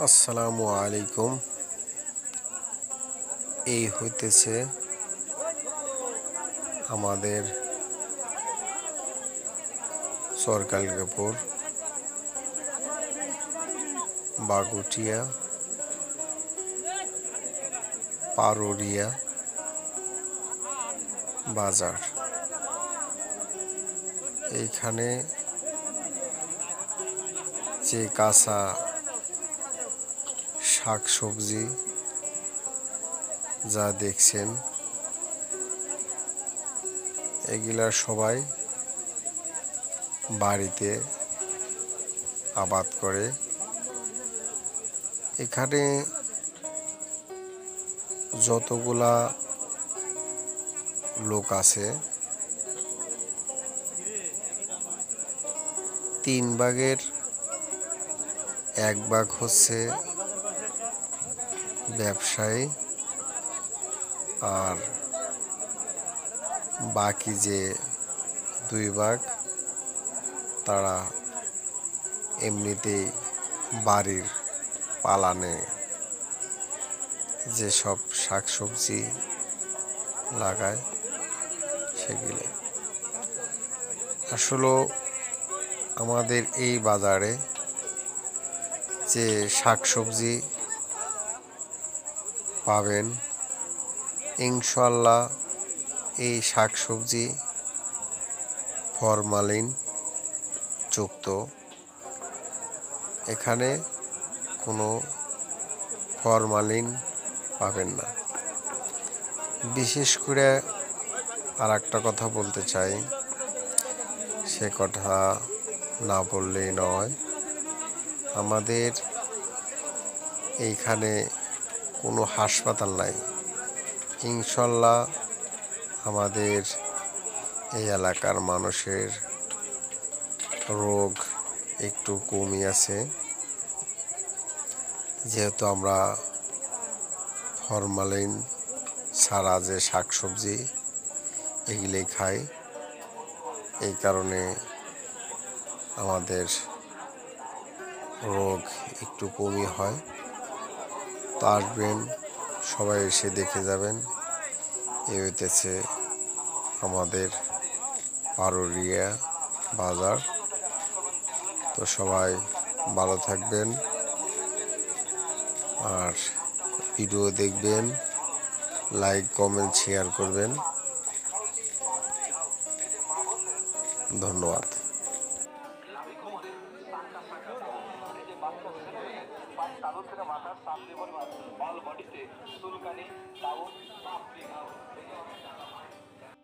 আসসালামু আলাইকুম। এই হইতেছে আমাদের সরকালগাপুর বাগুটিয়া পারুরিয়া বাজার। এইখানে যে কাঁচা শাকসবজি যা দেখছেন, এগুলা সবাই বাড়িতে আবাদ করে। এখানে যতগুলা লোক আছে, 3 ভাগের 1 ভাগ হচ্ছে ব্যবসায়ী, আর বাকি যে 2 ভাগ তারা এমনিতেই বাড়ির পালানে যেসব শাকসবজি লাগায় সেগুলো। আসলে আমাদের এই বাজারে যে শাকসবজি পাবেন, ইনশাআল্লাহ এই শাকসবজি ফরমালিন যুক্ত। এখানে কোনো ফরমালিন পাবেন না। বিশেষ করে আর একটা কথা বলতে চাই, সে কথা না বললেই নয়। আমাদের এইখানে কোনো হাসপাতাল নাই। ইনশাআল্লাহ আমাদের এই এলাকার মানুষের রোগ একটু কমই আছে, যেহেতু আমরা ফরমালিন ছাড়া যে শাকসবজি এগুলোই খাই। এই কারণে আমাদের রোগ একটু কমই হয়। তো আসবেন, সবাই এসে দেখে যাবেন। এই হইতেছে আমাদের পারুরিয়া বাজার। তো সবাই ভালো থাকবেন, আর ভিডিও দেখবেন, লাইক কমেন্ট শেয়ার করবেন। ধন্যবাদ। মাথার সামনে পরিমাণ অল বডিতে চুলকানি, দাউন,